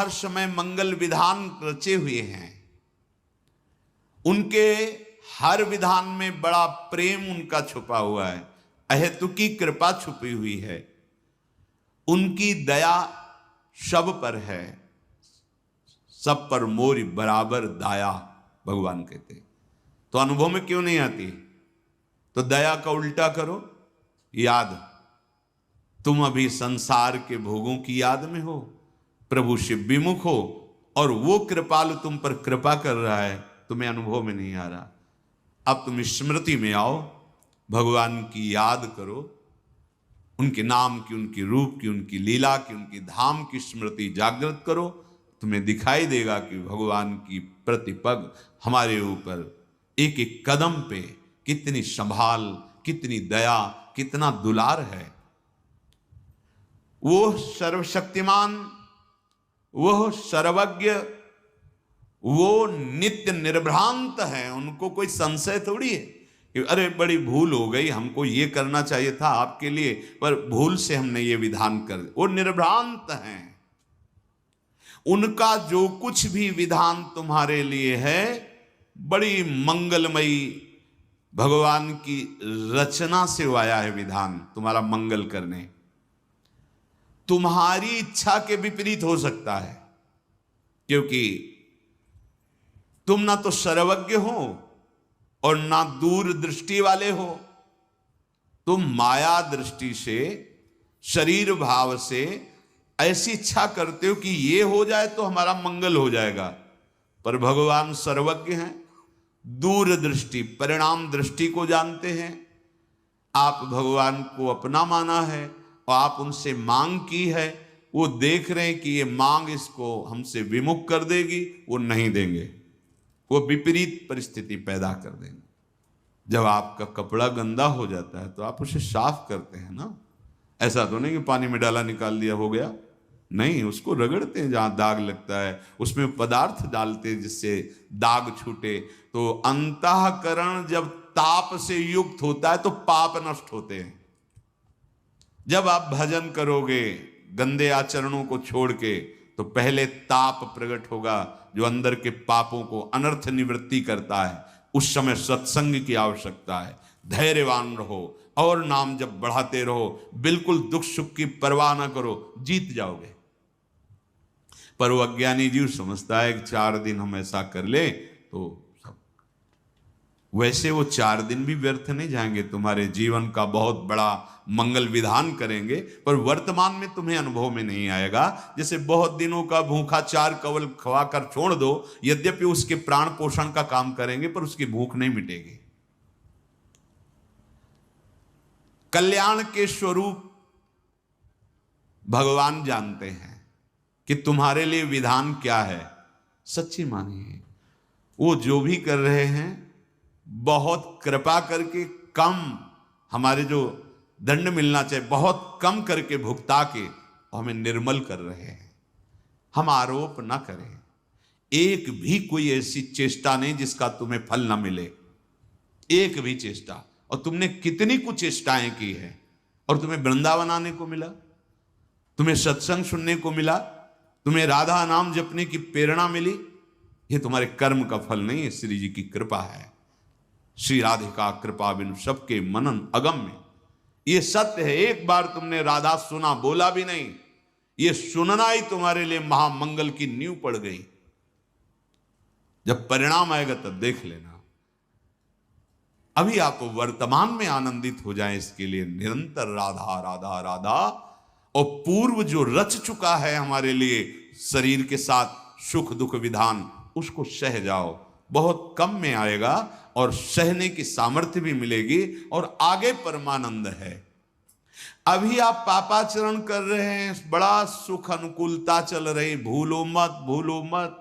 हर समय मंगल विधान रचे हुए हैं। उनके हर विधान में बड़ा प्रेम उनका छुपा हुआ है, अहेतुकी कृपा छुपी हुई है, उनकी दया सब पर है, सब पर मोरी बराबर दाया, भगवान कहते। तो अनुभव में क्यों नहीं आती? तो दया का उल्टा करो, याद। तुम अभी संसार के भोगों की याद में हो, प्रभु से विमुख हो, और वो कृपालु तुम पर कृपा कर रहा है, तुम्हें अनुभव में नहीं आ रहा। अब तुम स्मृति में आओ, भगवान की याद करो, उनके नाम की, उनके रूप की, उनकी लीला की, उनकी धाम की स्मृति जागृत करो। तुम्हें दिखाई देगा कि भगवान की प्रतिपग हमारे ऊपर एक एक कदम पे कितनी संभाल, कितनी दया, कितना दुलार है। वो सर्वशक्तिमान, वह सर्वज्ञ, वो नित्य निर्भ्रांत है। उनको कोई संशय थोड़ी है कि अरे बड़ी भूल हो गई, हमको ये करना चाहिए था आपके लिए, पर भूल से हमने ये विधान कर दिया। वो निर्भ्रांत हैं। उनका जो कुछ भी विधान तुम्हारे लिए है, बड़ी मंगलमयी भगवान की रचना से आया है विधान, तुम्हारा मंगल करने। तुम्हारी इच्छा के विपरीत हो सकता है, क्योंकि तुम ना तो सर्वज्ञ हो और ना दूर दृष्टि वाले हो। तुम माया दृष्टि से, शरीर भाव से ऐसी इच्छा करते हो कि ये हो जाए तो हमारा मंगल हो जाएगा, पर भगवान सर्वज्ञ हैं, दूर दृष्टि, परिणाम दृष्टि को जानते हैं। आप भगवान को अपना माना है और आप उनसे मांग की है, वो देख रहे हैं कि ये मांग इसको हमसे विमुख कर देगी, वो नहीं देंगे, वो विपरीत परिस्थिति पैदा कर देंगे। जब आपका कपड़ा गंदा हो जाता है तो आप उसे साफ करते हैं ना, ऐसा तो नहीं कि पानी में डाला निकाल दिया हो गया, नहीं, उसको रगड़ते हैं जहां दाग लगता है, उसमें पदार्थ डालते हैं जिससे दाग छूटे। तो अंतःकरण जब ताप से युक्त होता है तो पाप नष्ट होते हैं। जब आप भजन करोगे गंदे आचरणों को छोड़ के, तो पहले ताप प्रकट होगा जो अंदर के पापों को अनर्थ निवृत्ति करता है। उस समय सत्संग की आवश्यकता है। धैर्यवान रहो और नाम जब बढ़ाते रहो, बिल्कुल दुख सुख की परवाह ना करो, जीत जाओगे। पर वो अज्ञानी जीव समझता है कि 4 दिन हम ऐसा कर ले तो सब, वैसे वो 4 दिन भी व्यर्थ नहीं जाएंगे, तुम्हारे जीवन का बहुत बड़ा मंगल विधान करेंगे, पर वर्तमान में तुम्हें अनुभव में नहीं आएगा। जैसे बहुत दिनों का भूखा 4 कवल खवाकर छोड़ दो, यद्यपि उसके प्राण पोषण का काम करेंगे, पर उसकी भूख नहीं मिटेगी। कल्याण के स्वरूप भगवान जानते हैं कि तुम्हारे लिए विधान क्या है। सच्ची मानिए, वो जो भी कर रहे हैं बहुत कृपा करके, कम, हमारे जो दंड मिलना चाहिए बहुत कम करके भुगता के हमें निर्मल कर रहे हैं। हम आरोप ना करें, एक भी कोई ऐसी चेष्टा नहीं जिसका तुम्हें फल ना मिले, एक भी चेष्टा। और तुमने कितनी कुछ चेष्टाएं की है और तुम्हें वृंदावन आने को मिला, तुम्हें सत्संग सुनने को मिला, तुम्हें राधा नाम जपने की प्रेरणा मिली। ये तुम्हारे कर्म का फल नहीं है, श्री जी की कृपा है। श्री राधिका कृपा बिनु सबके मनन अगम्य, ये सत्य है। एक बार तुमने राधा सुना, बोला भी नहीं, ये सुनना ही तुम्हारे लिए महामंगल की नींव पड़ गई। जब परिणाम आएगा तब देख लेना। अभी आप वर्तमान में आनंदित हो जाएं, इसके लिए निरंतर राधा राधा राधा, और पूर्व जो रच चुका है हमारे लिए शरीर के साथ सुख दुख विधान, उसको सह जाओ। बहुत कम में आएगा और सहने की सामर्थ्य भी मिलेगी, और आगे परमानंद है। अभी आप पापाचरण कर रहे हैं, बड़ा सुख अनुकूलता चल रही, भूलो मत, भूलो मत।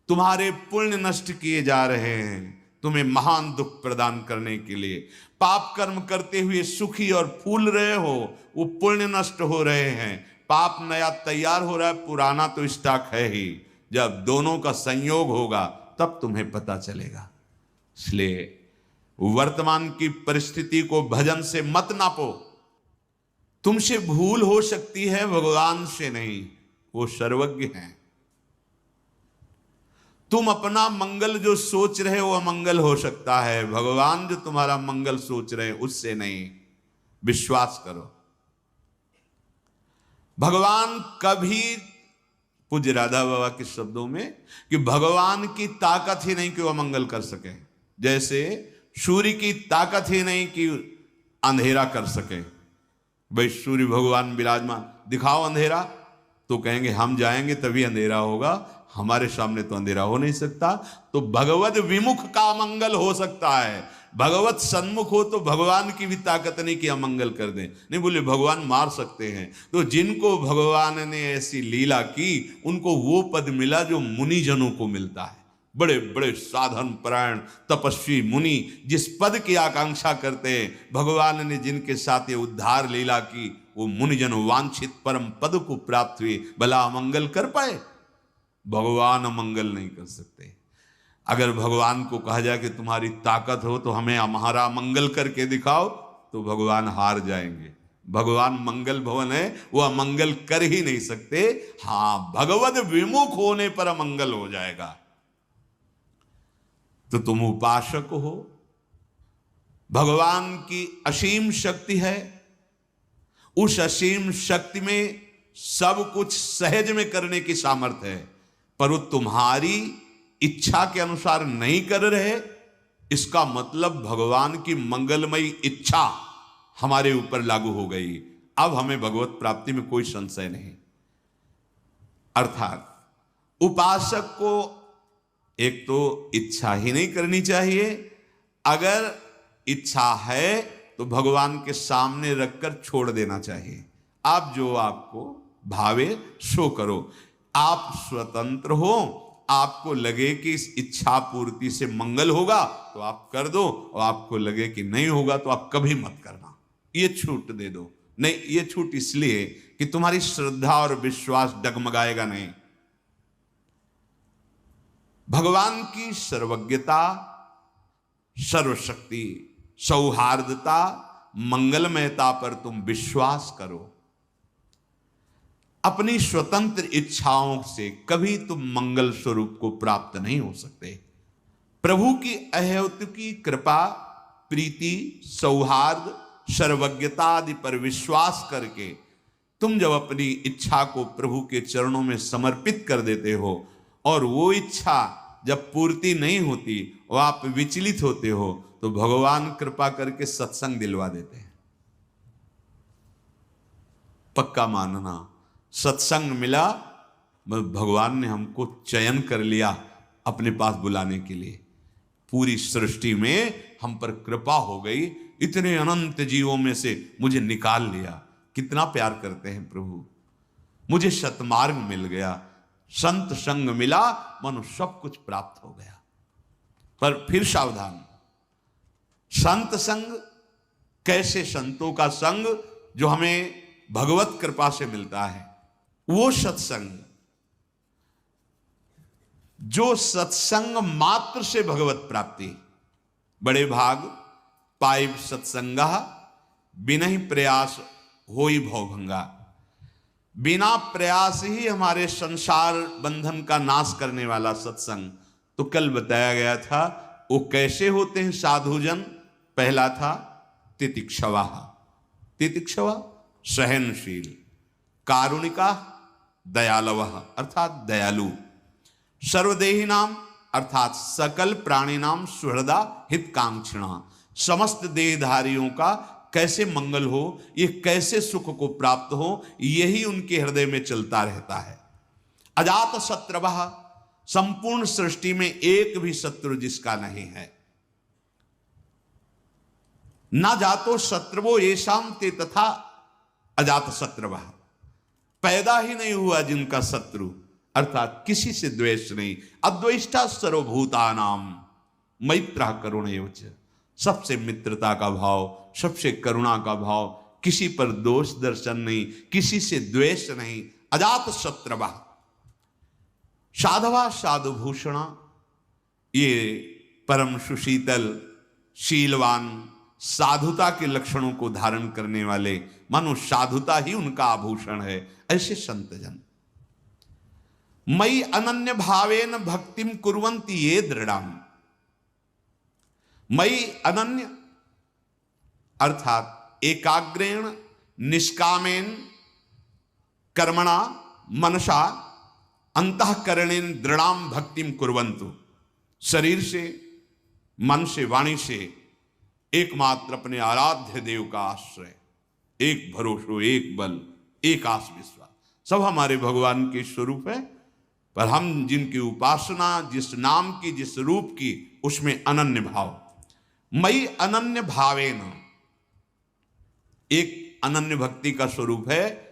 तुम्हारे पुण्य नष्ट किए जा रहे हैं तुम्हें महान दुख प्रदान करने के लिए। पाप कर्म करते हुए सुखी और फूल रहे हो, वो पुण्य नष्ट हो रहे हैं। पाप नया तैयार हो रहा है, पुराना तो स्टॉक है ही। जब दोनों का संयोग होगा तब तुम्हें पता चलेगा। इसलिए वर्तमान की परिस्थिति को भजन से मत नापो। तुमसे भूल हो सकती है, भगवान से नहीं। वो सर्वज्ञ हैं। तुम अपना मंगल जो सोच रहे हो अमंगल हो सकता है, भगवान जो तुम्हारा मंगल सोच रहे हैं उससे नहीं। विश्वास करो, भगवान कभी, पूज्य राधा बाबा के शब्दों में, कि भगवान की ताकत ही नहीं कि वो अमंगल कर सके। जैसे सूर्य की ताकत ही नहीं कि अंधेरा कर सके। भाई सूर्य भगवान विराजमान, दिखाओ अंधेरा, तो कहेंगे हम जाएंगे तभी अंधेरा होगा, हमारे सामने तो अंधेरा हो नहीं सकता। तो भगवत विमुख का अमंगल हो सकता है, भगवत सन्मुख हो तो भगवान की भी ताकत नहीं कि अमंगल कर दें। नहीं बोले भगवान मार सकते हैं, तो जिनको भगवान ने ऐसी लीला की उनको वो पद मिला जो मुनि जनों को मिलता है। बड़े बड़े साधन परायण तपस्वी मुनि जिस पद की आकांक्षा करते हैं, भगवान ने जिनके साथ ये उद्धार लीला की, वो मुनिजन वांछित परम पद को प्राप्त हुए। भला अमंगल कर पाए? भगवान अमंगल नहीं कर सकते। अगर भगवान को कहा जाए कि तुम्हारी ताकत हो तो हमें हमारा अमंगल करके दिखाओ, तो भगवान हार जाएंगे। भगवान मंगल भवन है, वो अमंगल कर ही नहीं सकते। हां, भगवत विमुख होने पर अमंगल हो जाएगा। तो तुम उपासक हो, भगवान की असीम शक्ति है, उस असीम शक्ति में सब कुछ सहज में करने की सामर्थ्य है, पर वो तुम्हारी इच्छा के अनुसार नहीं कर रहे। इसका मतलब भगवान की मंगलमयी इच्छा हमारे ऊपर लागू हो गई। अब हमें भगवत प्राप्ति में कोई संशय नहीं। अर्थात उपासक को एक तो इच्छा ही नहीं करनी चाहिए, अगर इच्छा है तो भगवान के सामने रखकर छोड़ देना चाहिए। आप जो आपको भावे सो करो। आप स्वतंत्र हो, आपको लगे कि इस इच्छा पूर्ति से मंगल होगा तो आप कर दो, और आपको लगे कि नहीं होगा तो आप कभी मत करना, ये छूट दे दो। नहीं, ये छूट इसलिए कि तुम्हारी श्रद्धा और विश्वास डगमगाएगा नहीं। भगवान की सर्वज्ञता, सर्वशक्ति, सौहार्दता, मंगलमयता पर तुम विश्वास करो। अपनी स्वतंत्र इच्छाओं से कभी तुम मंगल स्वरूप को प्राप्त नहीं हो सकते। प्रभु की अहेतुकी कृपा, प्रीति, सौहार्द, सर्वज्ञता आदि पर विश्वास करके तुम जब अपनी इच्छा को प्रभु के चरणों में समर्पित कर देते हो, और वो इच्छा जब पूर्ति नहीं होती और आप विचलित होते हो, तो भगवान कृपा करके सत्संग दिलवा देते हैं। पक्का मानना, सत्संग मिला, भगवान ने हमको चयन कर लिया अपने पास बुलाने के लिए। पूरी सृष्टि में हम पर कृपा हो गई, इतने अनंत जीवों में से मुझे निकाल लिया। कितना प्यार करते हैं प्रभु। मुझे सतमार्ग मिल गया, संत संग मिला, मनो सब कुछ प्राप्त हो गया। पर फिर सावधान, संत संग कैसे? संतों का संग जो हमें भगवत कृपा से मिलता है, वो सत्संग जो सत्संग मात्र से भगवत प्राप्ति। बड़े भाग पाइब सत्संगा बिना प्रयास होई भवभंगा। बिना प्रयास ही हमारे संसार बंधन का नाश करने वाला सत्संग। तो कल बताया गया था वो कैसे होते हैं साधुजन। पहला था तितिक्षवा, तितिक्षवा सहनशील, कारुणिका दयालव अर्थात दयालु, सर्वदेही नाम अर्थात सकल प्राणी नाम सुहृदा हितकांक्षिणा। समस्त देहधारियों का कैसे मंगल हो, ये कैसे सुख को प्राप्त हो, यही उनके हृदय में चलता रहता है। अजात शत्रवः, संपूर्ण सृष्टि में एक भी शत्रु जिसका नहीं है। ना जातो शत्रुवो येषां ते तथा अजात शत्रवः, पैदा ही नहीं हुआ जिनका शत्रु, अर्थात किसी से द्वेष नहीं। अद्वेष्टा सर्वभूतानाम मैत्रः करुणैवच, सबसे मित्रता का भाव, सबसे करुणा का भाव, किसी पर दोष दर्शन नहीं, किसी से द्वेष नहीं। अजात शत्रवः साधवा साधुभूषणा, ये परम सुशीतल शीलवान साधुता के लक्षणों को धारण करने वाले, मानो साधुता ही उनका आभूषण है, ऐसे संतजन। मयि अनन्य भावेन भक्तिम कुर्वन्ति ये दृढ़ाम। मयि अनन्य अर्थात एकाग्रेण निष्कामेन कर्मणा मनसा अंतःकरणेन दृढ़ाम भक्तिम कुर्वन्तु। शरीर से, मन से, वाणी से एकमात्र अपने आराध्य देव का आश्रय, एक भरोसो, एक बल, एक आस विश्वास, सब हमारे भगवान के स्वरूप है। पर हम जिनकी उपासना, जिस नाम की, जिस रूप की, उसमें अनन्य भाव। मयि अनन्य भावेन, एक अनन्य भक्ति का स्वरूप है